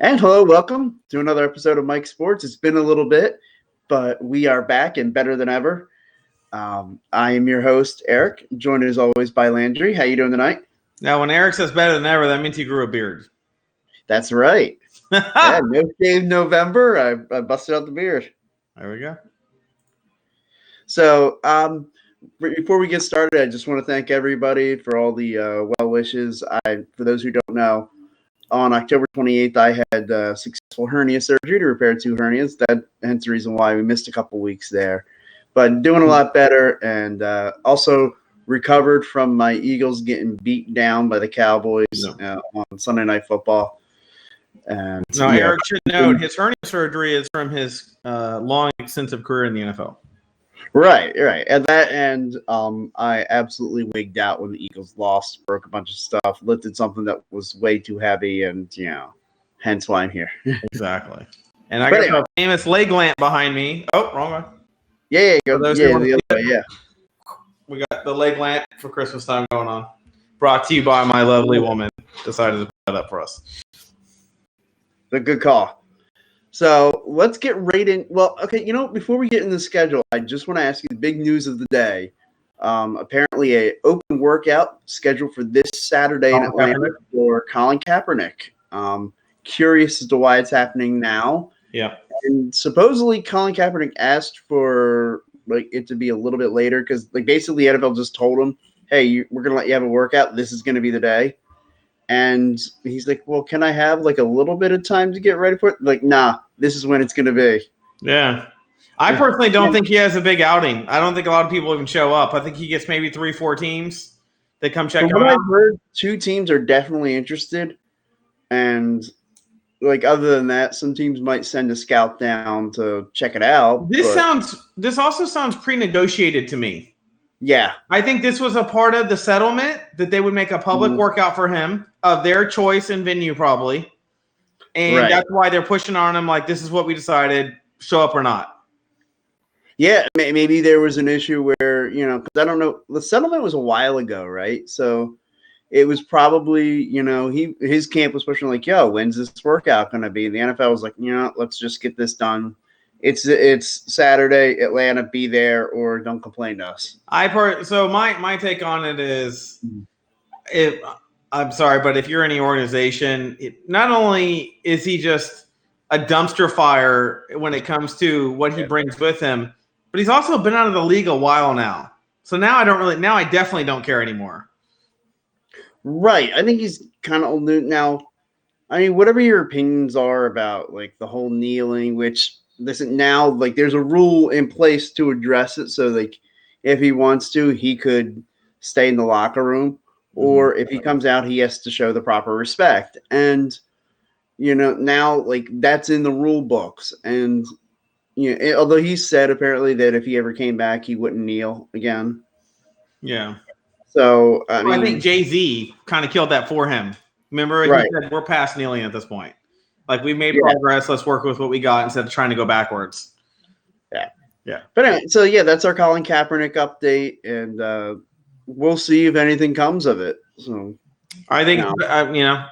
And hello, welcome to another episode of Mike Sports. It's been a little bit, but we are back and better than ever. I am your host, Eric, joined as always by Landry. How you doing tonight? Now, when Eric says better than ever, that means he grew a beard. That's right. Yeah, no shave November. I busted out the beard. There we go. So before we get started, I just want to thank everybody for all the well wishes. For those who don't know, on October 28th, I had successful hernia surgery to repair 2 hernias. Hence the reason why we missed a couple weeks there. But doing a lot better, and also recovered from my Eagles getting beat down by the Cowboys on Sunday Night Football. And Eric should note his hernia surgery is from his long, extensive career in the NFL. Right. And I absolutely wigged out when the Eagles lost, broke a bunch of stuff, lifted something that was way too heavy, and hence why I'm here. Exactly. And I got a famous leg lamp behind me. Oh, wrong one. Yeah, go. The other way. Yeah. We got the leg lamp for Christmas time going on. Brought to you by my lovely woman. Decided to put that up for us. A good call. So let's get right in. Well, okay, before we get in the schedule, I just want to ask you the big news of the day. Apparently, a open workout scheduled for this Saturday in Atlanta for Colin Kaepernick. Curious as to why it's happening now. Yeah. And supposedly, Colin Kaepernick asked for it to be a little bit later because basically the NFL just told him, "Hey, we're gonna let you have a workout. This is gonna be the day." And he's like, well, can I have a little bit of time to get ready for it? Nah, this is when it's going to be. Yeah. I personally don't think he has a big outing. I don't think a lot of people even show up. I think he gets maybe 3-4 teams that come check him out. I've heard 2 teams are definitely interested. And other than that, some teams might send a scout down to check it out. This also sounds pre-negotiated to me. Yeah. I think this was a part of the settlement that they would make a public workout for him of their choice and venue probably. And that's why they're pushing on him this is what we decided, show up or not. Yeah, maybe there was an issue where, because I don't know, the settlement was a while ago, right? So it was probably, his camp was pushing when's this workout going to be? The NFL was like, let's just get this done. It's Saturday, Atlanta, be there or don't complain to us. So my take on it is, I'm sorry, but if you're any organization, not only is he just a dumpster fire when it comes to what he brings with him, but he's also been out of the league a while now. So now I definitely don't care anymore. Right. I think he's kind of old now. I mean, whatever your opinions are about the whole kneeling, which listen now, there's a rule in place to address it. So if he wants to, he could stay in the locker room, or if he comes out, he has to show the proper respect. And now that's in the rule books. And although he said apparently that if he ever came back, he wouldn't kneel again. Yeah. So I think Jay-Z kind of killed that for him. Remember, he said we're past kneeling at this point. We made progress. Let's work with what we got instead of trying to go backwards. Yeah. But anyway, so that's our Colin Kaepernick update, and we'll see if anything comes of it. So I think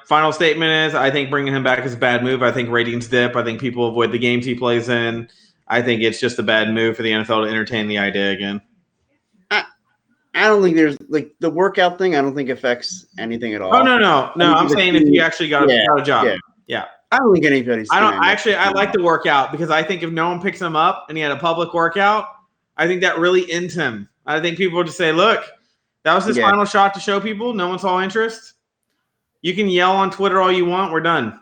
final statement is I think bringing him back is a bad move. I think ratings dip. I think people avoid the games he plays in. I think it's just a bad move for the NFL to entertain the idea again. I don't think there's the workout thing. I don't think affects anything at all. Oh no. I'm saying if you actually got a job. Yeah. I don't think anybody's. I like the workout because I think if no one picks him up and he had a public workout, I think that really ends him. I think people would just say, look, that was his final shot to show people. No one saw interest. You can yell on Twitter all you want. We're done.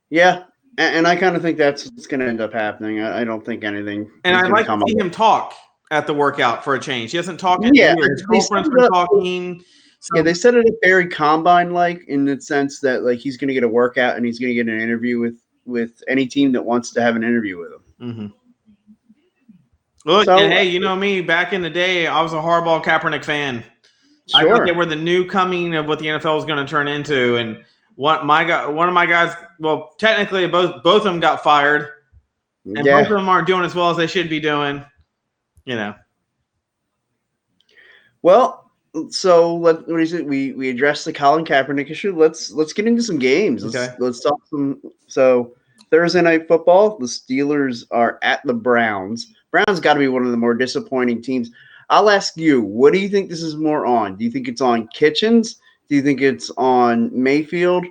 Yeah. And I kind of think that's what's going to end up happening. I don't think anything. And I'd like to see him talk at the workout for a change. He hasn't talked in years. His girlfriend's been talking. So, they said it very combine-like in the sense that he's going to get a workout and he's going to get an interview with any team that wants to have an interview with him. Mm-hmm. Look, and hey, you know me. Back in the day, I was a Harbaugh Kaepernick fan. Sure. I thought they were the new coming of what the NFL was going to turn into. And one of my guys, well, technically both of them got fired, and both of them aren't doing as well as they should be doing. Well, So what do you say? We addressed the Colin Kaepernick issue. Let's get into some games. Okay. Let's talk some. So Thursday night football, the Steelers are at the Browns. Browns got to be one of the more disappointing teams. I'll ask you, what do you think this is more on? Do you think it's on Kitchens? Do you think it's on Mayfield?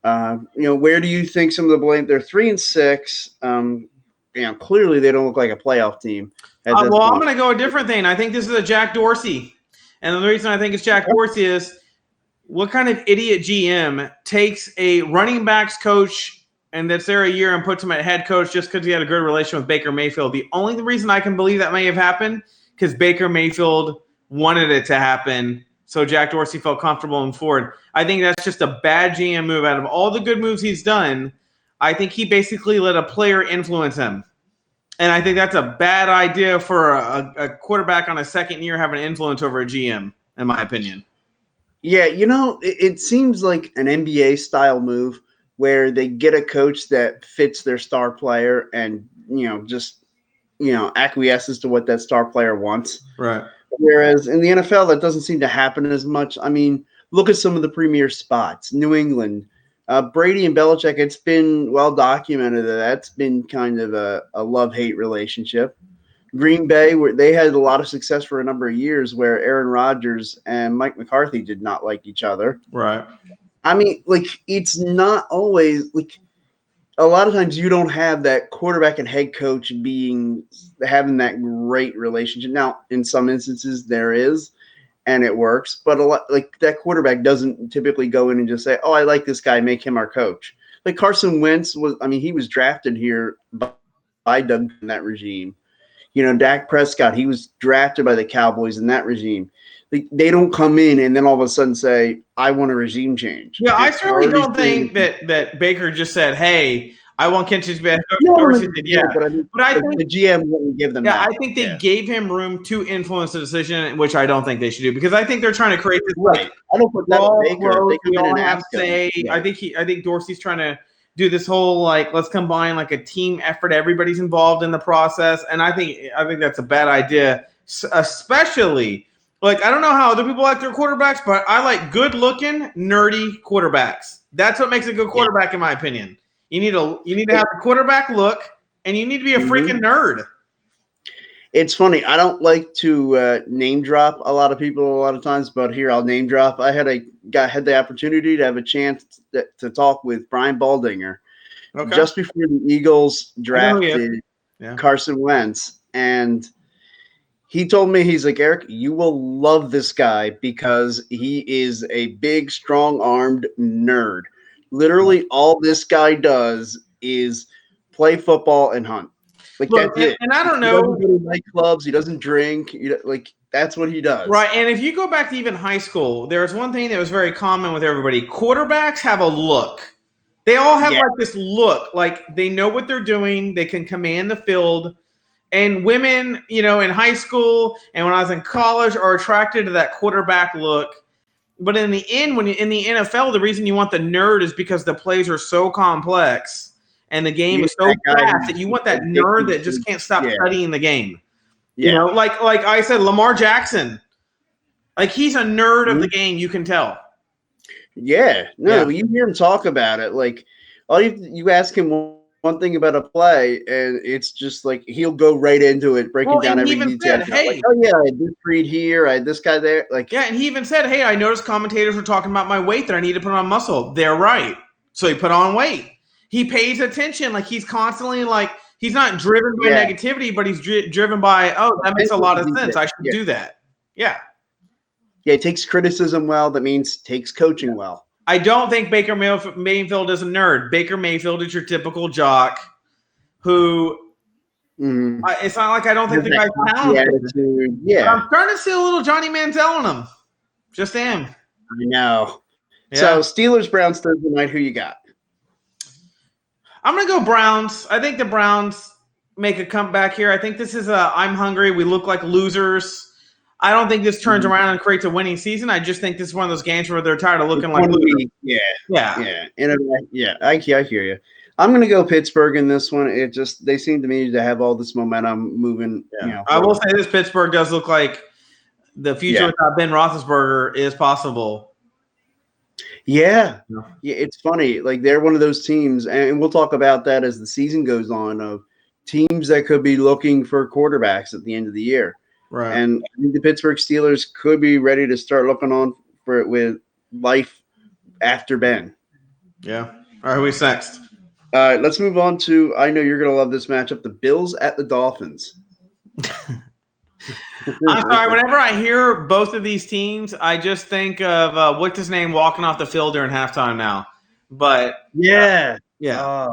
Where do you think some of the blame? They're 3-6. Clearly they don't look like a playoff team. I'm going to go a different thing. I think this is a Jack Dorsey. And the reason I think it's Jack Dorsey is what kind of idiot GM takes a running backs coach and that's there a year and puts him at head coach just because he had a good relation with Baker Mayfield? The only reason I can believe that may have happened because Baker Mayfield wanted it to happen. So Jack Dorsey felt comfortable moving forward. I think that's just a bad GM move. Out of all the good moves he's done, I think he basically let a player influence him. And I think that's a bad idea for a quarterback on a second year having influence over a GM, in my opinion. Yeah, it seems like an NBA style move where they get a coach that fits their star player and, acquiesces to what that star player wants. Right. Whereas in the NFL, that doesn't seem to happen as much. I mean, look at some of the premier spots. New England, Brady and Belichick, it's been well documented that that's been kind of a love-hate relationship. Green Bay, where they had a lot of success for a number of years where Aaron Rodgers and Mike McCarthy did not like each other. Right. I mean, it's not always a lot of times you don't have that quarterback and head coach having that great relationship. Now, in some instances there is, and it works, but a lot that quarterback doesn't typically go in and just say, "Oh, I like this guy, make him our coach." Like Carson Wentz he was drafted here by Doug in that regime. Dak Prescott, he was drafted by the Cowboys in that regime. They don't come in and then all of a sudden say, "I want a regime change." Yeah, I certainly don't think that Baker just said, "Hey, I want Kitchens to be head coach." But I think the GM wouldn't give them. Yeah, I think they gave him room to influence the decision, which I don't think they should do because I think they're trying to create this right. I don't put that on Baker. They come in and have say. Yeah. I think Dorsey's trying to do this whole let's combine a team effort. Everybody's involved in the process, and I think that's a bad idea, especially. I don't know how other people like their quarterbacks, but I like good-looking, nerdy quarterbacks. That's what makes a good quarterback, in my opinion. You need to have a quarterback look, and you need to be a freaking nerd. It's funny. I don't like to name drop a lot of people a lot of times, but here I'll name drop. I had the opportunity to have a chance to talk with Brian Baldinger just before the Eagles drafted Carson Wentz, and he told me, he's like, "Eric, you will love this guy because he is a big, strong-armed nerd. Literally, all this guy does is play football and hunt. That's it. And I don't know. He doesn't go to nightclubs. He doesn't drink. That's what he does. Right. And if you go back to even high school, there was one thing that was very common with everybody. Quarterbacks have a look. They all have this look. They know what they're doing. They can command the field. And women, in high school and when I was in college are attracted to that quarterback look. But in the end, in the NFL, the reason you want the nerd is because the plays are so complex and the game is so fast that you want that nerd that just can't stop studying the game. Yeah. Like I said, Lamar Jackson, he's a nerd of the game. You can tell. Yeah. No, you hear him talk about it. All you ask him one thing about a play, and it's just he'll go right into it, breaking down every detail. Said, hey, I had this read here, I had this guy there. And he even said, "Hey, I noticed commentators were talking about my weight that I need to put on muscle." They're right. So he put on weight. He pays attention. He's constantly he's not driven by negativity, but he's driven by, that makes a lot of sense. I should do that. Yeah. Yeah, he takes criticism well. That means takes coaching well. I don't think Baker Mayfield is a nerd. Baker Mayfield is your typical jock who it's not I don't think the guy's talented. Yeah. I'm starting to see a little Johnny Manziel in him. Just him. I know. Yeah. So Steelers-Browns Thursday night, who you got? I'm going to go Browns. I think the Browns make a comeback here. I think this is I'm hungry. We look like losers. I don't think this turns around and creates a winning season. I just think this is one of those games where they're tired of looking like losers. I hear you. I'm going to go Pittsburgh in this one. They seem to me to have all this momentum moving. I will say this: Pittsburgh does look like the future without Ben Roethlisberger is possible. Yeah, it's funny. Like they're one of those teams, and we'll talk about that as the season goes on. Of teams that could be looking for quarterbacks at the end of the year, Right? And I think the Pittsburgh Steelers could be ready to start looking on for it with life after Ben. Yeah. All right, who's next? All right, let's move on to. I know you're going to love this matchup: the Bills at the Dolphins. I'm sorry. Whenever I hear both of these teams, I just think of what's his name walking off the field during halftime now. But yeah. yeah.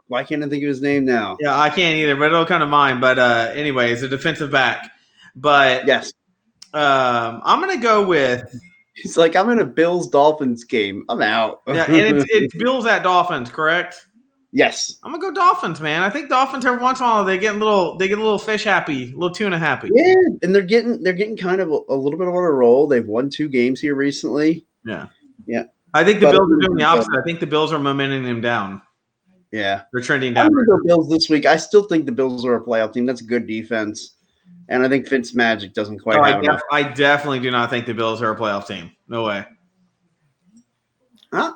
Why can't I think of his name now? Yeah, I can't either, but it'll come to mind. But anyway, it's a defensive back. But yes, I'm going to go with. He's like, I'm in a Bills Dolphins game. I'm out. Yeah, and it's Bills at Dolphins, correct? Yes. I'm gonna go Dolphins, man. I think Dolphins every once in a while they get a little fish happy, a little tuna happy. Yeah, and they're getting kind of a little bit on a roll. They've won 2 games here recently. Yeah. I think the Bills are doing the opposite. I think the Bills are momenting them down. Yeah, they're trending down. I'm gonna go Bills this week. I still think the Bills are a playoff team. That's a good defense, and I think Fitzmagic doesn't quite have enough. I definitely do not think the Bills are a playoff team. No way. Huh?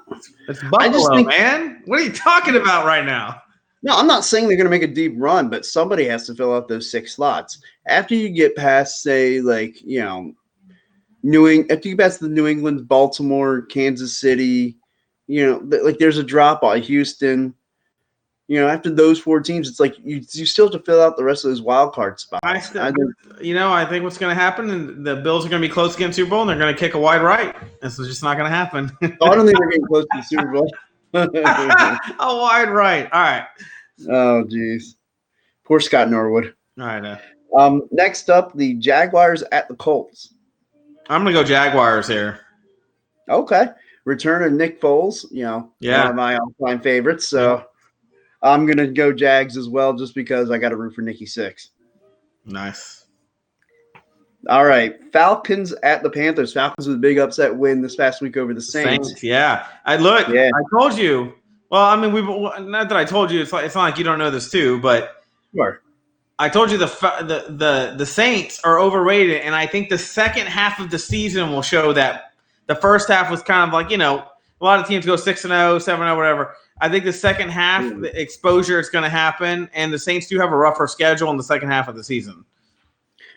It's Buffalo, man. What are you talking about right now? No, I'm not saying they're going to make a deep run, but somebody has to fill out those 6 slots. After you get past, say, like, after you get past the New England, Baltimore, Kansas City, like there's a drop off. Houston, after those 4 teams, it's like you still have to fill out the rest of those wild card spots. I think what's going to happen, and the Bills are going to be close against Super Bowl, and they're going to kick a wide right. This is just not going to happen. I don't think we're getting close to the Super Bowl. A wide right. All right. Oh, geez. Poor Scott Norwood. All right. Next up, the Jaguars at the Colts. I'm going to go Jaguars here. Okay. Return of Nick Foles, one of my all-time favorites. So I'm going to go Jags as well just because I got to root for Nicky Six. Nice. All right. Falcons at the Panthers. Falcons with a big upset win this past week over the Saints. Yeah. I told you. Well, I mean, not that I told you. It's not like you don't know this too, but sure. I told you the Saints are overrated, and I think the second half of the season will show that. The first half was kind of like, a lot of teams go 6-0, 7-0, whatever. I think the second half, the exposure is going to happen, and the Saints do have a rougher schedule in the second half of the season.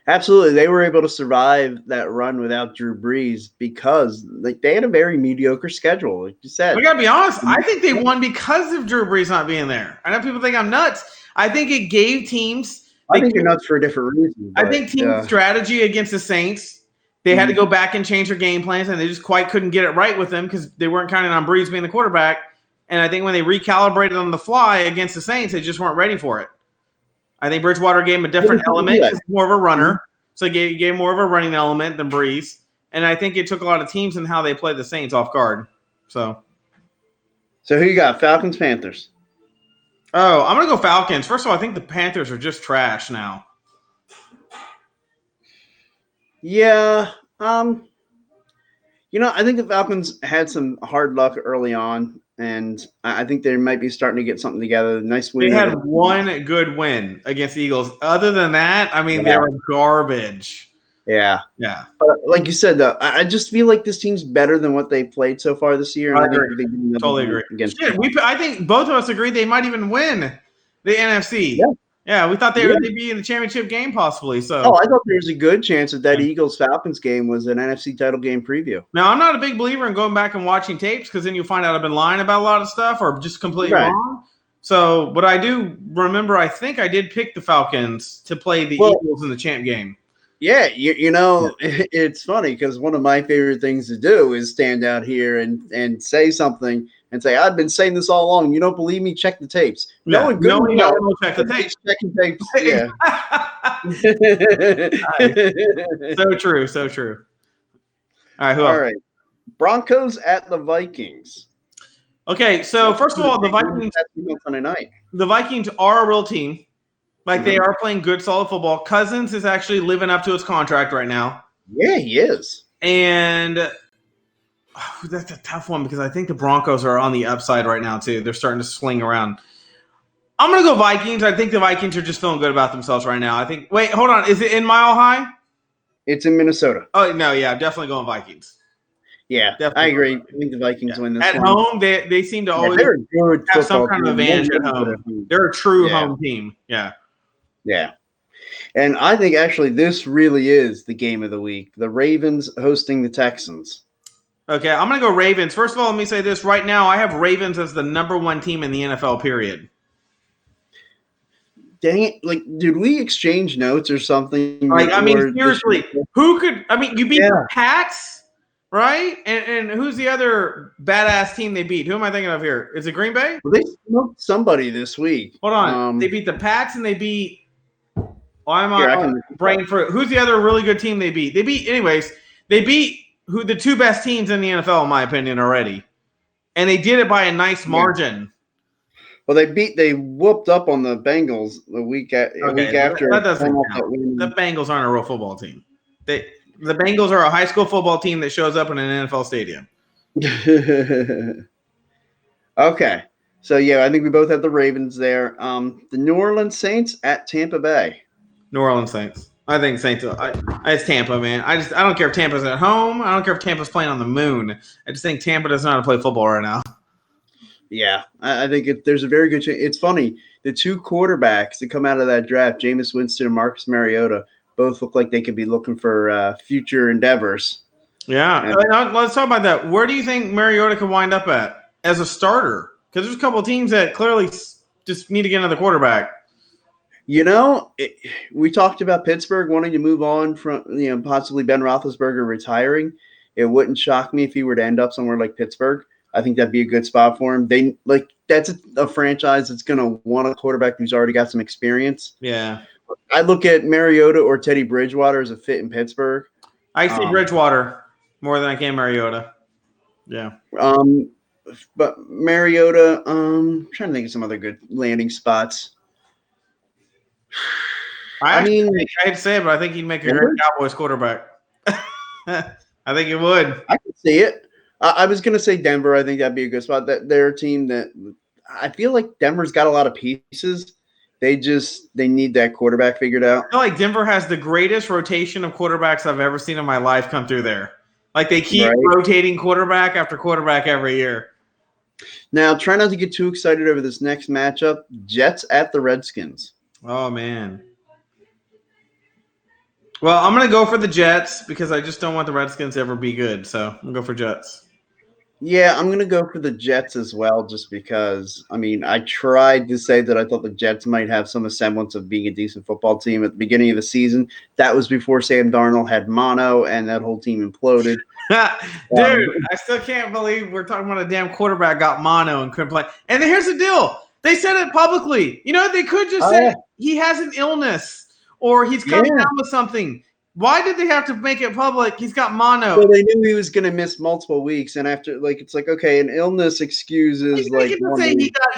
Absolutely. They were able to survive that run without Drew Brees because they had a very mediocre schedule, like you said. I got to be honest. I think they won because of Drew Brees not being there. I know people think I'm nuts. I think it gave teams – I think you're nuts for a different reason. I think team strategy against the Saints – they had to go back and change their game plans, and they just quite couldn't get it right with them because they weren't counting on Brees being the quarterback. And I think when they recalibrated on the fly against the Saints, they just weren't ready for it. I think Bridgewater gave him a different element. He's more of a runner, so he gave more of a running element than Brees. And I think it took a lot of teams and how they played the Saints off guard. So who you got? Falcons, Panthers? Oh, I'm going to go Falcons. First of all, I think the Panthers are just trash now. Yeah. I think the Falcons had some hard luck early on, and I think they might be starting to get something together. Nice win. They had one good win against the Eagles. Other than that, they were garbage. Yeah. Yeah. But like you said, though, I just feel like this team's better than what they played so far this year. I agree. Totally agree. I think both of us agree they might even win the NFC. Yeah, we thought they'd be in the championship game possibly. So, I thought there was a good chance that Eagles-Falcons game was an NFC title game preview. Now, I'm not a big believer in going back and watching tapes because then you find out I've been lying about a lot of stuff or just completely wrong. So, but I do remember I think I did pick the Falcons to play the Eagles in the champ game. Yeah, it's funny because one of my favorite things to do is stand out here and say something and say, I've been saying this all along. You don't believe me? Check the tapes. No one will check the tapes. Checking tapes. Yeah. So true. So true. All right. All right. Broncos at the Vikings. Okay. So first of all, the Vikings are a real team. They are playing good, solid football. Cousins is actually living up to his contract right now. Yeah, he is. And that's a tough one because I think the Broncos are on the upside right now, too. They're starting to swing around. I'm going to go Vikings. I think the Vikings are just feeling good about themselves right now. Wait, hold on. Is it in Mile High? It's in Minnesota. Oh no, yeah, I'm definitely going Vikings. Yeah, Definitely I agree. going I think the Vikings win this At one. home, they seem to Yeah, always they're a good have some football kind of team. They're advantage at really good home. They're a true home team. Yeah. Yeah. And I think actually this really is the game of the week. The Ravens hosting the Texans. Okay, I'm going to go Ravens. First of all, let me say this. Right now, I have Ravens as the number one team in the NFL, period. Dang it. Like, did we exchange notes or something? Like, I mean, Or seriously, who could – I mean, you beat the Yeah. Pats, right? And who's the other badass team they beat? Who am I thinking of here? Is it Green Bay? Well, they smoked somebody this week. Hold on. They beat the Pats and they beat – why am I Here, I on can brain fruit? Who's the other really good team they beat? They beat who the two best teams in the NFL, in my opinion, already. And they did it by a nice margin. Well, they whooped up on the Bengals a week after. That doesn't count. The Bengals aren't a real football team. The Bengals are a high school football team that shows up in an NFL stadium. Okay. So, yeah, I think we both have the Ravens there. The New Orleans Saints at Tampa Bay. New Orleans Saints. I think Saints. It's Tampa, man. I don't care if Tampa's at home. I don't care if Tampa's playing on the moon. I just think Tampa doesn't know how to play football right now. Yeah, I think there's a very good chance. It's funny. The two quarterbacks that come out of that draft, Jameis Winston and Marcus Mariota, both look like they could be looking for future endeavors. Yeah. Let's talk about that. Where do you think Mariota could wind up at as a starter? Because there's a couple of teams that clearly just need to get another quarterback. We talked about Pittsburgh wanting to move on from, possibly Ben Roethlisberger retiring. It wouldn't shock me if he were to end up somewhere like Pittsburgh. I think that'd be a good spot for him. That's a franchise that's going to want a quarterback who's already got some experience. Yeah. I look at Mariota or Teddy Bridgewater as a fit in Pittsburgh. I see Bridgewater more than I can Mariota. Yeah. But Mariota, I'm trying to think of some other good landing spots. I hate to say it, but I think he'd make a great Cowboys quarterback. I think he would. I can see it. I was going to say Denver. I think that'd be a good spot. That they're a team that I feel like Denver's got a lot of pieces. They need that quarterback figured out. I feel like Denver has the greatest rotation of quarterbacks I've ever seen in my life come through there. Like they keep rotating quarterback after quarterback every year. Now, try not to get too excited over this next matchup. Jets at the Redskins. Oh, man. Well, I'm going to go for the Jets because I just don't want the Redskins to ever be good. So I'm going to go for Jets. Yeah, I'm going to go for the Jets as well just because, I tried to say that I thought the Jets might have some semblance of being a decent football team at the beginning of the season. That was before Sam Darnold had mono and that whole team imploded. Dude, I still can't believe we're talking about a damn quarterback got mono and couldn't play. And here's the deal. They said it publicly. They could just say he has an illness or he's coming down with something. Why did they have to make it public? He's got mono. Well, they knew he was going to miss multiple weeks, and after, it's like, okay, an illness excuses they can say he got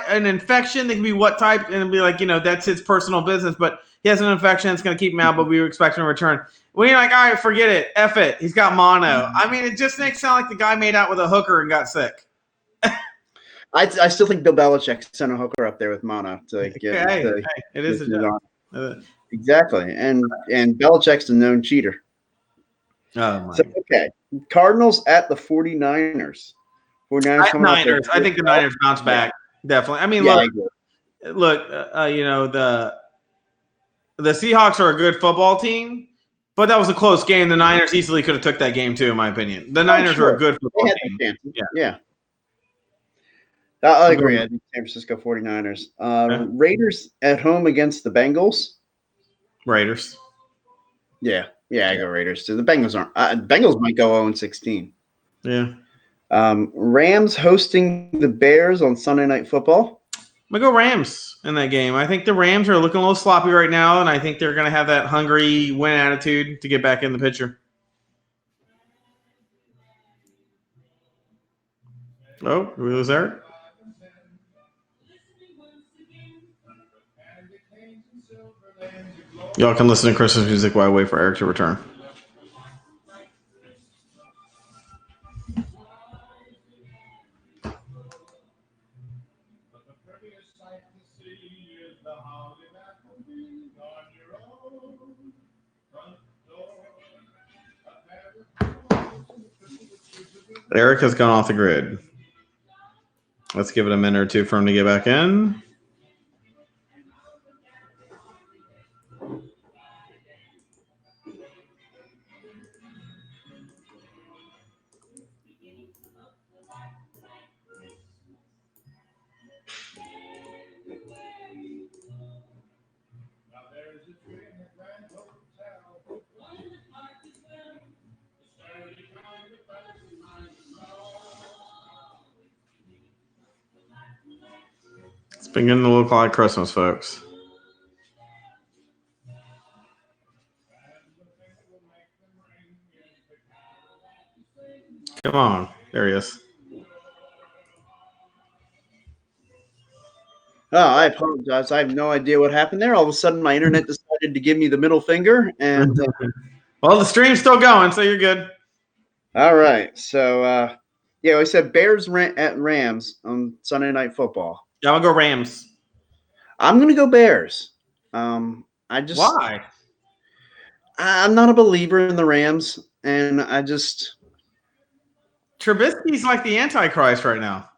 an infection. They can be what type, and be like, that's his personal business. But he has an infection. It's going to keep him out, but we were expecting a return. Well, you're like, all right, forget it. F it. He's got mono. It just makes it sound like the guy made out with a hooker and got sick. I still think Bill Belichick sent a hooker up there with mono to get. It is a job. Exactly, and Belichick's a known cheater. Oh my. So, okay, Cardinals at the 49ers. 49ers Niners. I think the Niners bounce back. Definitely. Look. The Seahawks are a good football team, but that was a close game. The Niners easily could have took that game too, in my opinion. The Niners are a good football team. Yeah. I agree. I think San Francisco 49ers. Raiders at home against the Bengals. Raiders. Yeah, I go Raiders too. The Bengals aren't. Bengals might go 0-16. Yeah. Rams hosting the Bears on Sunday Night Football. I'm going to go Rams in that game. I think the Rams are looking a little sloppy right now, and I think they're going to have that hungry win attitude to get back in the picture. Oh, did we lose Eric? Y'all can listen to Christmas music while I wait for Eric to return. Eric has gone off the grid. Let's give it a minute or two for him to get back in. It's beginning to look like Christmas, folks. Come on. There he is. Oh, I apologize. I have no idea what happened there. All of a sudden, my internet decided to give me the middle finger. And well, the stream's still going, so you're good. All right. So, yeah, we said Bears at Rams on Sunday Night Football. Yeah, I'm going to go Rams. I'm going to go Bears. Why? I'm not a believer in the Rams, and Trubisky's like the Antichrist right now.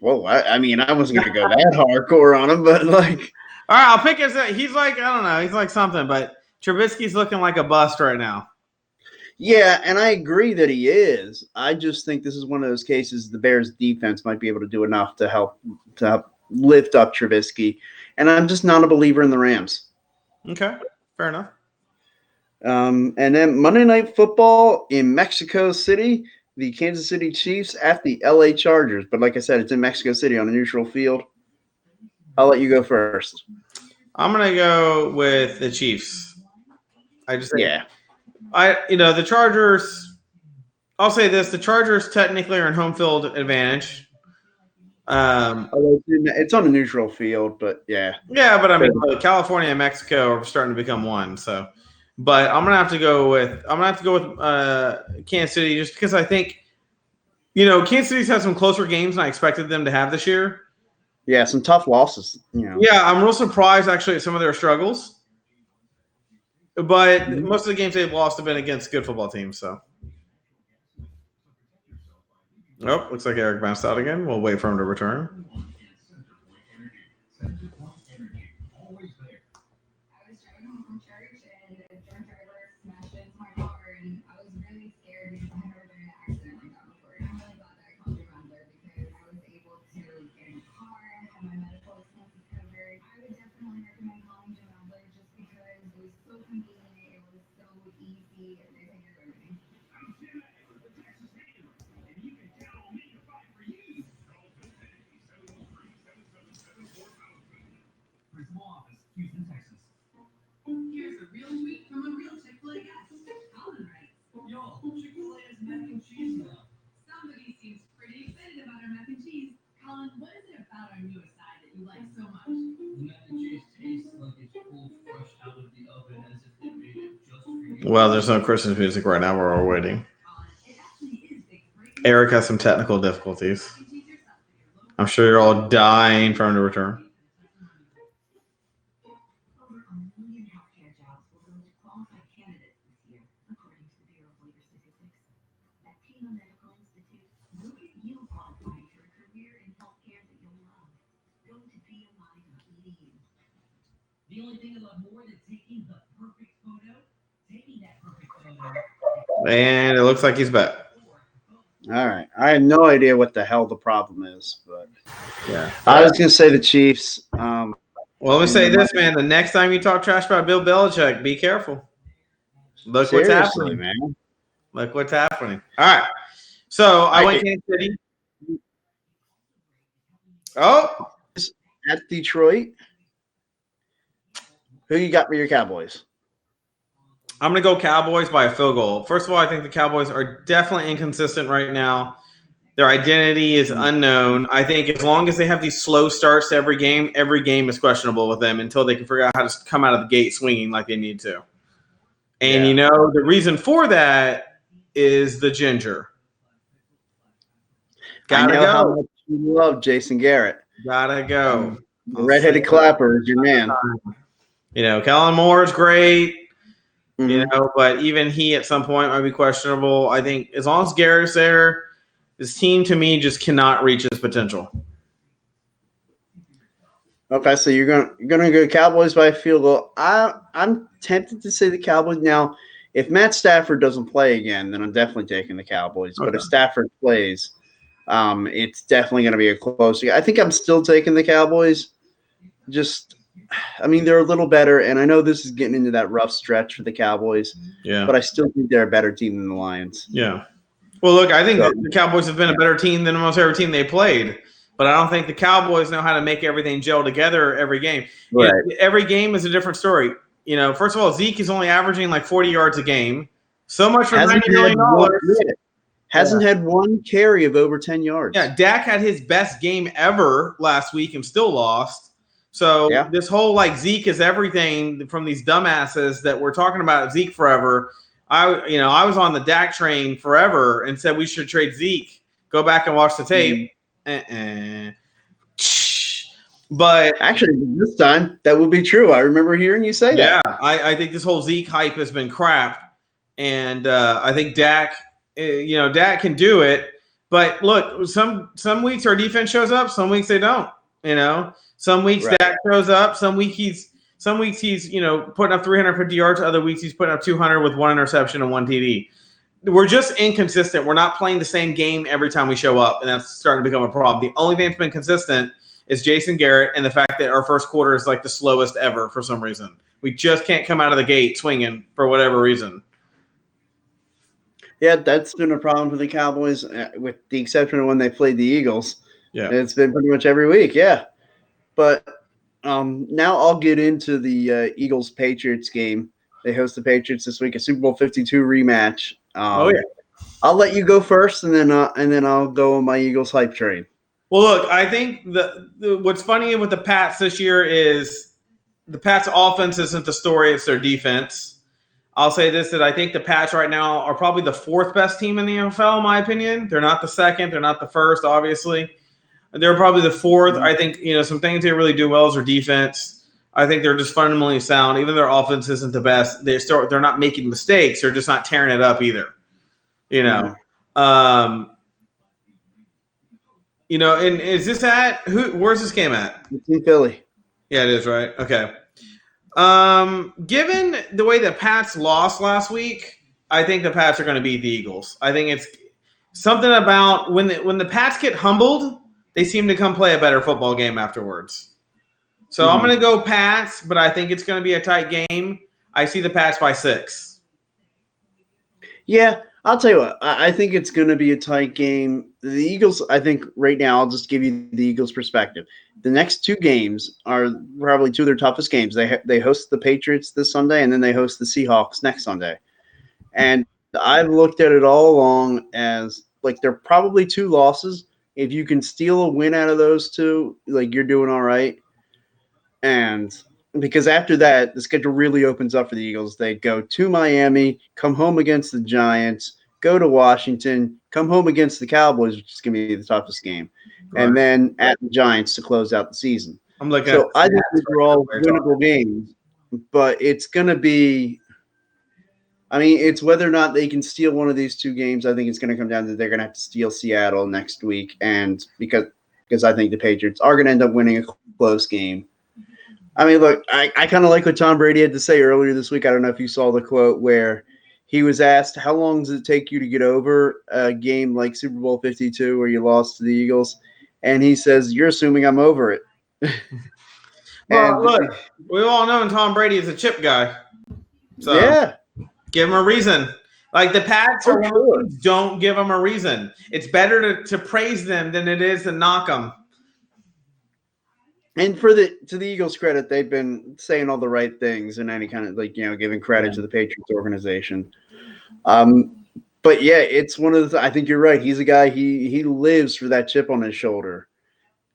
Well, I mean, I wasn't going to go that hardcore on him, but like. All right, I'll pick his. He's like, I don't know. He's like something, but Trubisky's looking like a bust right now. Yeah, and I agree that he is. I just think this is one of those cases the Bears defense might be able to do enough to help lift up Trubisky. And I'm just not a believer in the Rams. Okay, fair enough. And then Monday Night Football in Mexico City, the Kansas City Chiefs at the LA Chargers. But like I said, it's in Mexico City on a neutral field. I'll let you go first. I'm going to go with the Chiefs. The Chargers, I'll say this, the Chargers technically are in home field advantage. It's on a neutral field, but yeah. Yeah, but I mean, California and Mexico are starting to become one, so. But I'm gonna have to go with Kansas City just because I think, Kansas City's had some closer games than I expected them to have this year. Yeah, some tough losses. Yeah, I'm real surprised actually at some of their struggles. But most of the games they've lost have been against good football teams. So, looks like Eric bounced out again. We'll wait for him to return. Somebody seems pretty excited about our mac and cheese. Colin, what is it about our newest side that you like so much? The mac and cheese tastes like it's pulled fresh out of the oven as if they made it just for you. Well, there's no Christmas music right now. We're all waiting. Eric has some technical difficulties. I'm sure you're all dying for him to return. The only thing I love more than taking the perfect photo, taking that perfect photo. And it looks like he's back. All right. I have no idea what the hell the problem is, but yeah, I was going to say the Chiefs. Well, let me say this, man. The next time you talk trash about Bill Belichick, be careful. Look what's happening, man. Look what's happening. All right. So I went Kansas City. Oh, at Detroit. Who you got for your Cowboys? I'm going to go Cowboys by a field goal. First of all, I think the Cowboys are definitely inconsistent right now. Their identity is unknown. I think as long as they have these slow starts to every game is questionable with them until they can figure out how to come out of the gate swinging like they need to. And, the reason for that is the ginger. Gotta go. How much you love Jason Garrett. Gotta go. The redheaded clapper is your man. Kellen Moore is great. But even he at some point might be questionable. I think as long as Garrett's there, This team to me just cannot reach its potential. Okay, so you're gonna go Cowboys by a field goal. I'm tempted to say the Cowboys now. If Matt Stafford doesn't play again, then I'm definitely taking the Cowboys. But Okay. if Stafford plays, it's definitely going to be a close. I think I'm still taking the Cowboys. They're a little better, and I know this is getting into that rough stretch for the Cowboys, Yeah. but I still think they're a better team than the Lions. Yeah. Well, look, I think the Cowboys have been a better team than almost every team they played, but I don't think the Cowboys know how to make everything gel together every game. Right. Every game is a different story. First of all, Zeke is only averaging like 40 yards a game. So much for $90 million. Hasn't had one carry of over 10 yards. Yeah, Dak had his best game ever last week and still lost. So this whole like Zeke is everything from these dumbasses that we're talking about Zeke forever. I was on the Dak train forever and said we should trade Zeke. Go back and watch the tape. But actually, this time that will be true. I remember hearing you say that. Yeah, I think this whole Zeke hype has been crap, and I think Dak, Dak can do it. But look, some weeks our defense shows up, some weeks they don't. Some weeks Dak shows up, some weeks he's putting up 350 yards. Other weeks he's putting up 200 with one interception and one TD. We're just inconsistent. We're not playing the same game every time we show up, and that's starting to become a problem. The only thing that's been consistent is Jason Garrett and the fact that our first quarter is like the slowest ever for some reason. We just can't come out of the gate swinging for whatever reason. Yeah, that's been a problem for the Cowboys, with the exception of when they played the Eagles. Yeah, it's been pretty much every week. Yeah, but now I'll get into the Eagles-Patriots game. They host the Patriots this week, a Super Bowl 52 rematch. I'll let you go first, and then I'll go on my Eagles hype train. Well, look, I think what's funny with the Pats this year is the Pats' offense isn't the story; it's their defense. I'll say this: that I think the Pats right now are probably the fourth best team in the NFL, in my opinion. They're not the second; they're not the first, obviously. They're probably the fourth. I think some things they really do well is their defense. I think they're just fundamentally sound. Even their offense isn't the best. They're not making mistakes. They're just not tearing it up either. And is this at where's this game at? It's in Philly. Yeah, it is, right? Okay. Given the way the Pats lost last week, I think the Pats are going to beat the Eagles. I think it's something about when the Pats get humbled, they seem to come play a better football game afterwards. So I'm going to go Pats, but I think it's going to be a tight game. I see the Pats by 6. Yeah, I'll tell you what. I think it's going to be a tight game. The Eagles, I think right now, I'll just give you the Eagles' perspective. The next 2 games are probably 2 of their toughest games. They host the Patriots this Sunday, and then they host the Seahawks next Sunday. And I've looked at it all along as like they're probably 2 losses. If you can steal a win out of those 2, like you're doing all right. And because after that, the schedule really opens up for the Eagles. They go to Miami, come home against the Giants, go to Washington, come home against the Cowboys, which is going to be the toughest game, and then at the Giants to close out the season. I'm looking. So I think these are all winnable games, but it's going to be. I mean, it's whether or not they can steal one of these 2 games. I think it's going to come down to they're going to have to steal Seattle next week, and because I think the Patriots are going to end up winning a close game. I mean, look, I kind of like what Tom Brady had to say earlier this week. I don't know if you saw the quote where he was asked, how long does it take you to get over a game like Super Bowl 52 where you lost to the Eagles? And he says, you're assuming I'm over it. Well, look, we all know Tom Brady is a chip guy. So yeah. Give him a reason. Like the Pats don't give them a reason. It's better to praise them than it is to knock them. And to the Eagles' credit, they've been saying all the right things and any kind of giving credit to the Patriots organization. But yeah, it's one of the. I think you're right. He's a guy. He lives for that chip on his shoulder,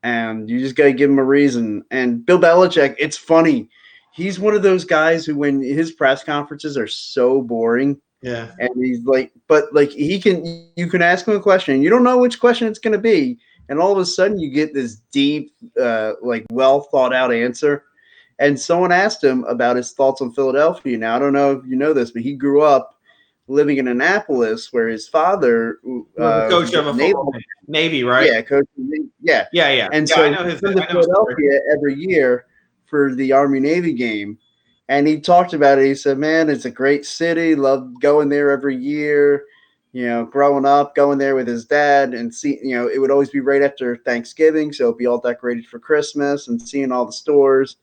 and you just got to give him a reason. And Bill Belichick, it's funny. He's one of those guys who, when his press conferences are so boring, and he's like, but like you can ask him a question, and you don't know which question it's going to be. And all of a sudden, you get this deep, well thought out answer. And someone asked him about his thoughts on Philadelphia. Now, I don't know if you know this, but he grew up living in Annapolis, where his father Was the coach of a naval, football team. Navy, right? yeah, coach, yeah. Yeah. And Yeah, so I know he his. comes to I know his story. Philadelphia every year for the Army Navy game, and he talked about it. He said, "Man, it's a great city. Loved going there every year. You know, growing up, going there with his dad, and see, you know, it would always be right after Thanksgiving, so it'd be all decorated for Christmas, and seeing all the stores."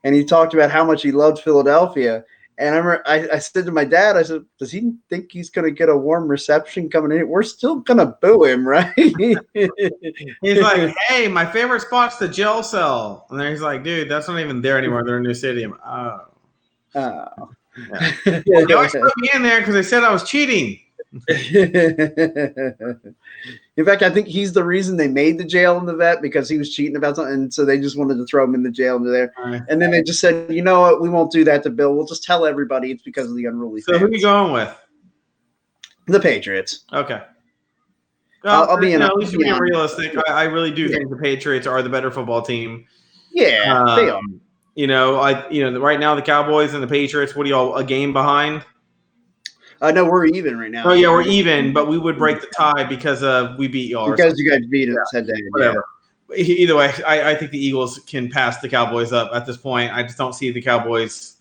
And he talked about how much he loved Philadelphia. And I said to my dad, I said, "Does he think he's going to get a warm reception coming in? We're still going to boo him, right?" He's like, "Hey, my favorite spot's the jail cell," and then he's like, "Dude, that's not even there anymore. They're in a new stadium." Oh, Oh. yeah. They always put me in there because they said I was cheating. In fact, I think he's the reason they made the jail in the vet, because he was cheating about something, and so they just wanted to throw him in the jail into there. Right. And then they just said, "You know what? We won't do that to Bill. We'll just tell everybody it's because of the unruly So fans." who are you going with? The Patriots. Okay. I'll be at least you're being realistic. I really do think the Patriots are the better football team. Yeah, they are. You know, right now the Cowboys and the Patriots. What are y'all a game behind? No, we're even right now. Oh yeah, we're even, but we would break the tie because we beat y'all. Because you guys beat us head to head. Whatever. Either way, I think the Eagles can pass the Cowboys up at this point. I just don't see the Cowboys.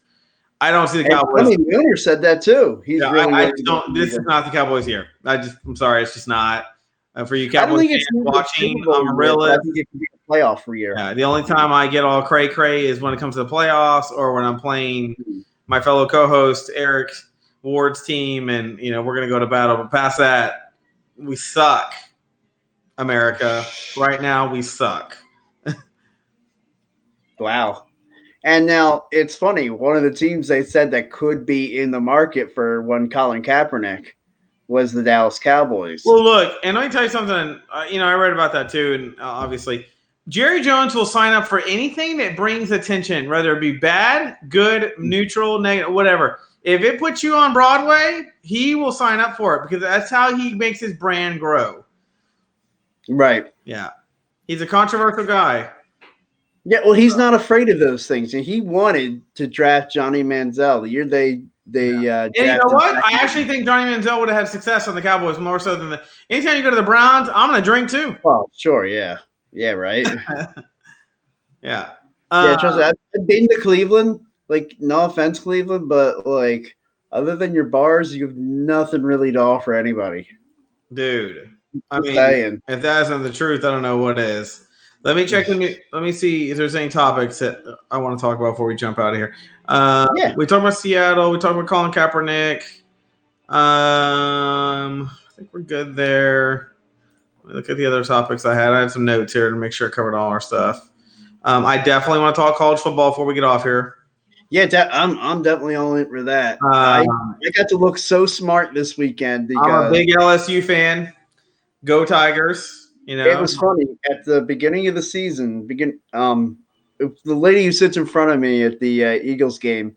I don't see the Cowboys. Tony Miller said that too. He's really. I just don't. This is not the Cowboys here. I'm sorry, it's just not. For you Cowboys fans watching, I'm a realist. I think it could be a playoff for you. Yeah, the only time I get all cray is when it comes to the playoffs or when I'm playing my fellow co-host Eric Ward's team, and we're gonna go to battle. But past that, we suck. America, right now we suck. Wow. And now it's funny. One of the teams they said that could be in the market for one Colin Kaepernick was the Dallas Cowboys. Well, look, and let me tell you something. I read about that too, and obviously, Jerry Jones will sign up for anything that brings attention, whether it be bad, good, neutral, negative, whatever. If it puts you on Broadway, he will sign up for it because that's how he makes his brand grow. Right. Yeah. He's a controversial guy. Yeah, well, he's not afraid of those things. And he wanted to draft Johnny Manziel the year they and you know what? I actually think Johnny Manziel would have had success on the Cowboys more so than anytime you go to the Browns, I'm going to drink too. Oh, sure. Yeah. Yeah, right. Yeah. Yeah, trust me. I've been to Cleveland. Like, no offense, Cleveland, but like, other than your bars, you have nothing really to offer anybody. Dude. I mean, saying. If that isn't the truth, I don't know what is. Let me check. Let me see if there's any topics that I want to talk about before we jump out of here. Yeah. We talked about Seattle. We talked about Colin Kaepernick. I think we're good there. Let me look at the other topics I had. I had some notes here to make sure I covered all our stuff. I definitely want to talk college football before we get off here. Yeah, I'm definitely all in for that. I got to look so smart this weekend because I'm a big LSU fan. Go Tigers! It was funny at the beginning of the season. The lady who sits in front of me at the Eagles game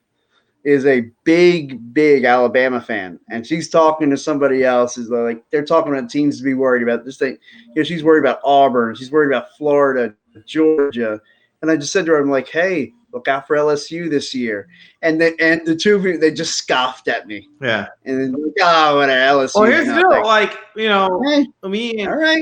is a big Alabama fan, and she's talking to somebody else. Is like they're talking about teams to be worried about. This thing, she's worried about Auburn. She's worried about Florida, Georgia, and I just said to her, I'm like, hey, look out for LSU this year. And the two of you, they just scoffed at me. Yeah. And then like, oh, what an LSU. Well, here's the deal. Like, hey,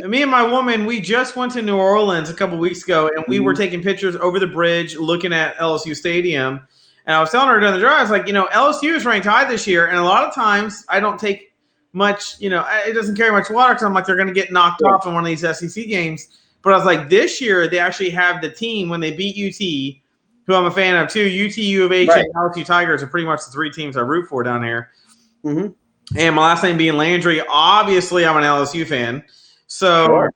me and my woman, we just went to New Orleans a couple weeks ago, and we were taking pictures over the bridge looking at LSU Stadium. And I was telling her during the drive, I was like, LSU is ranked high this year. And a lot of times I don't take much, it doesn't carry much water because I'm like, they're going to get knocked off in one of these SEC games. But I was like, this year they actually have the team when they beat UT, who I'm a fan of too. UT, U of H, and LSU Tigers are pretty much the three teams I root for down here. Mm-hmm. And my last name being Landry, obviously I'm an LSU fan. So, Sure.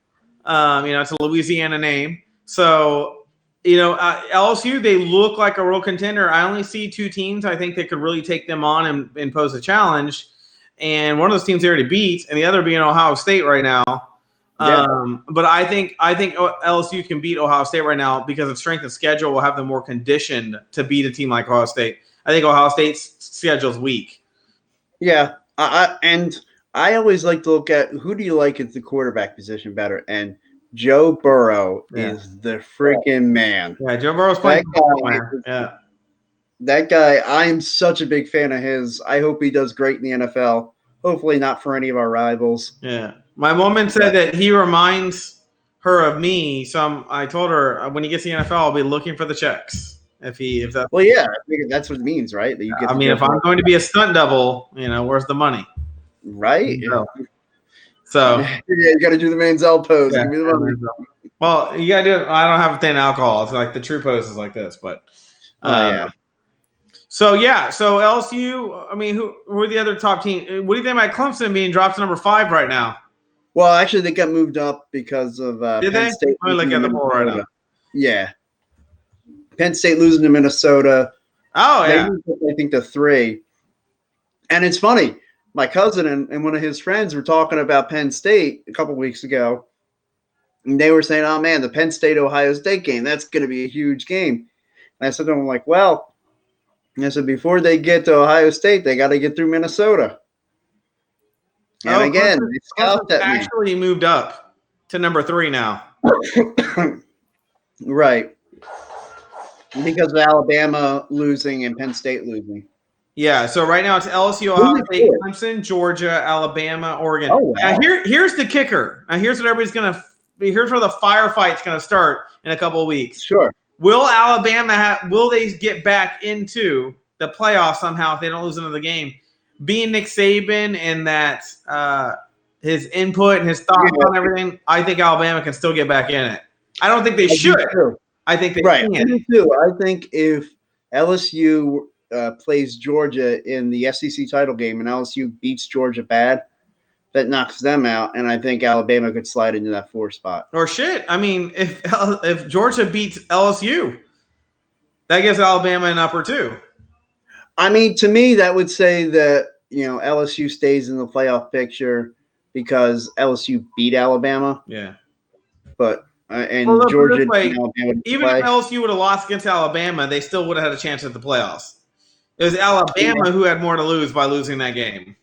It's a Louisiana name. So, LSU, they look like a real contender. I only see two teams I think that could really take them on and pose a challenge. And one of those teams they already beat, and the other being Ohio State right now. Yeah. But I think LSU can beat Ohio State right now because of strength of schedule will have them more conditioned to beat a team like Ohio State. I think Ohio State's schedule is weak. Yeah, and I always like to look at who do you like at the quarterback position better, and Joe Burrow is the freaking man. Yeah, Joe Burrow's playing. That guy, I am such a big fan of his. I hope he does great in the NFL. hopefully not for any of our rivals. Yeah. My woman said that he reminds her of me. So I told her when he gets to the NFL, I'll be looking for the checks. If that, Well, yeah, I think that's what it means, right? That you get. I mean, if I'm going to be a stunt double, where's the money? right. So Yeah, you got to do the Manziel pose. yeah. Give me the money. Well, you gotta do it. I don't have thin alcohol. It's like the true pose is like this, but Yeah. So LSU. I mean, who are the other top team? What do you think about Clemson being dropped to number 5 right now? Well, actually, they got moved up because of Did Penn they? State. Let me look losing at the to poll right Minnesota. now. Yeah. Penn State losing to Minnesota. Oh They yeah. moved up, I think, to 3. And it's funny. My cousin and one of his friends were talking about Penn State a couple weeks ago. And they were saying, oh, man, the Penn State-Ohio State game, that's going to be a huge game. And I said to them, like, well, I said, before they get to Ohio State, they got to get through Minnesota. And again, they scoffed Clemson at me. actually moved up to number 3 now. Right. Because of Alabama losing and Penn State losing. Yeah, so right now it's LSU, Ohio State, Clemson, Georgia, Alabama, Oregon. Oh, wow. Now here's the kicker. Now here's what everybody's gonna. Here's where the firefight's gonna start in a couple of weeks. Sure. Will Alabama will they get back into the playoffs somehow if they don't lose another game? Being Nick Saban and that his input and his thoughts on everything, I think Alabama can still get back in it. I don't think they should. I think they Right. can. I do too. I think if LSU plays Georgia in the SEC title game and LSU beats Georgia bad, that knocks them out, and I think Alabama could slide into that 4 spot. Or shit. I mean, if Georgia beats LSU, that gives Alabama an upper 2. I mean, to me, that would say that LSU stays in the playoff picture because LSU beat Alabama, Yeah. but and Well, look, Georgia this way, and Alabama would Even play. if LSU would have lost against Alabama, they still would have had a chance at the playoffs. It was Alabama who had more to lose by losing that game.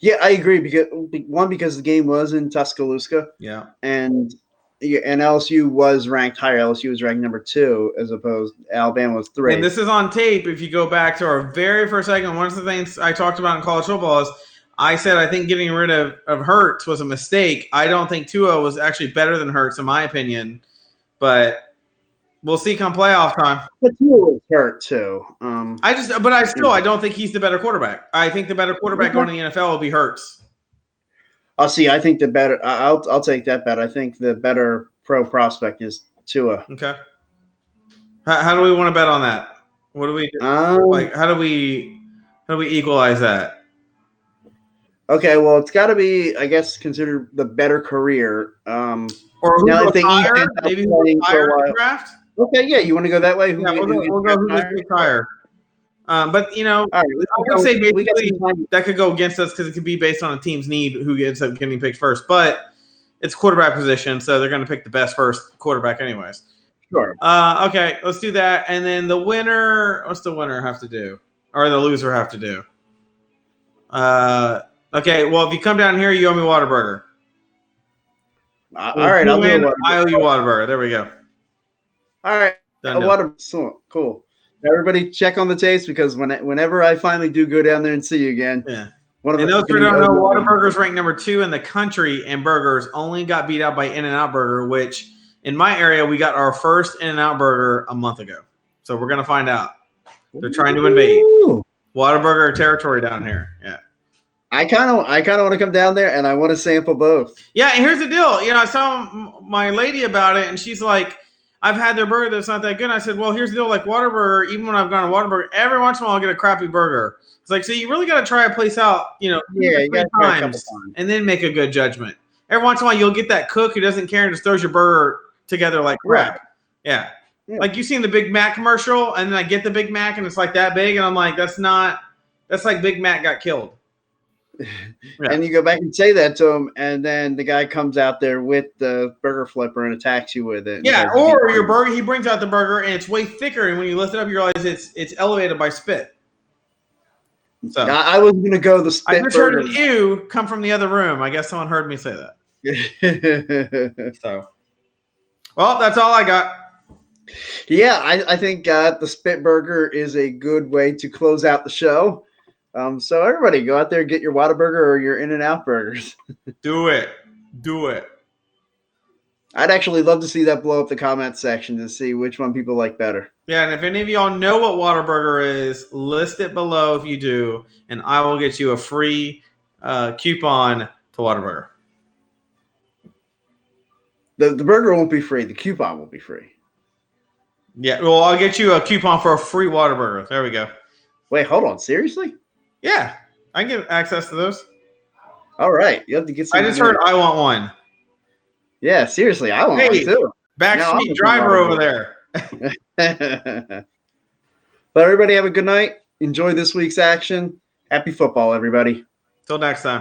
Yeah, I agree because the game was in Tuscaloosa. Yeah. And LSU was ranked higher. LSU was ranked number 2 as opposed Alabama was 3. And this is on tape. If you go back to our very first segment, one of the things I talked about in college football is I said I think getting rid of Hurts was a mistake. I don't think Tua was actually better than Hurts in my opinion, but we'll see come playoff time. But Tua was hurt too. I don't think he's the better quarterback. I think the better quarterback going to the NFL will be Hurts. I'll see. I think the better. I'll take that bet. I think the better pro prospect is Tua. Okay. How do we want to bet on that? What do we like? How do we equalize that? Okay, well, it's got to be, I guess, considered the better career. Or who now goes if they higher? each end up Maybe who playing goes for a higher in the while. draft? Okay, yeah, you want to go that way? Yeah, we'll go who gets higher. But All right, I would say we got basically some time. that could go against us because it could be based on a team's need who ends up getting picked first. But it's quarterback position, so they're going to pick the best first quarterback anyways. Sure. Okay, let's do that. And then the winner, what's the winner have to do? Or the loser have to do? Okay, well, if you come down here, you owe me Whataburger. All right, I'll do it. I owe you Whataburger. There we go. All right, Done deal. Whataburger. So, cool. Everybody check on the taste because whenever I finally do go down there and see you again, Yeah. one of And us those is who gonna don't go know, there. Whataburger's ranked number 2 in the country in burgers. Only got beat out by In-N-Out Burger, which in my area we got our first In-N-Out Burger a month ago. So we're gonna find out. They're trying to invade Ooh. Whataburger territory down here. Yeah. I kind of want to come down there and I want to sample both. Yeah, and here's the deal. I saw my lady about it, and she's like, I've had their burger that's not that good. And I said, well, here's the deal. Like Whataburger, even when I've gone to Whataburger, every once in a while I'll get a crappy burger. It's like, so you really got to try a place out, Yeah, you three got to try a couple times times. and then make a good judgment. Every once in a while you'll get that cook who doesn't care and just throws your burger together like crap. Right. Yeah. Yeah. Like you've seen the Big Mac commercial, and then I get the Big Mac and it's like that big, and I'm like, that's like Big Mac got killed. Yeah. And you go back and say that to him, and then the guy comes out there with the burger flipper and attacks you with it. Yeah, or your burger, he brings out the burger and it's way thicker, and when you lift it up, you realize it's elevated by spit. So I was going to go the I spit just heard burger. an ew come from the other room. I guess someone heard me say that. So, well, that's all I got. Yeah, I think the spit burger is a good way to close out the show. So everybody, go out there and get your Whataburger or your In-N-Out burgers. Do it. Do it. I'd actually love to see that blow up the comment section to see which one people like better. Yeah, and if any of y'all know what Whataburger is, list it below if you do, and I will get you a free coupon to Whataburger. The burger won't be free. The coupon will be free. Yeah, well, I'll get you a coupon for a free Whataburger. There we go. Wait, hold on. Seriously? Yeah, I can get access to those. All right. You have to get some. I just heard I want one. Yeah, seriously. I want one Hey. too. Backstreet No, driver over there. But everybody have a good night. Enjoy this week's action. Happy football, everybody. Till next time.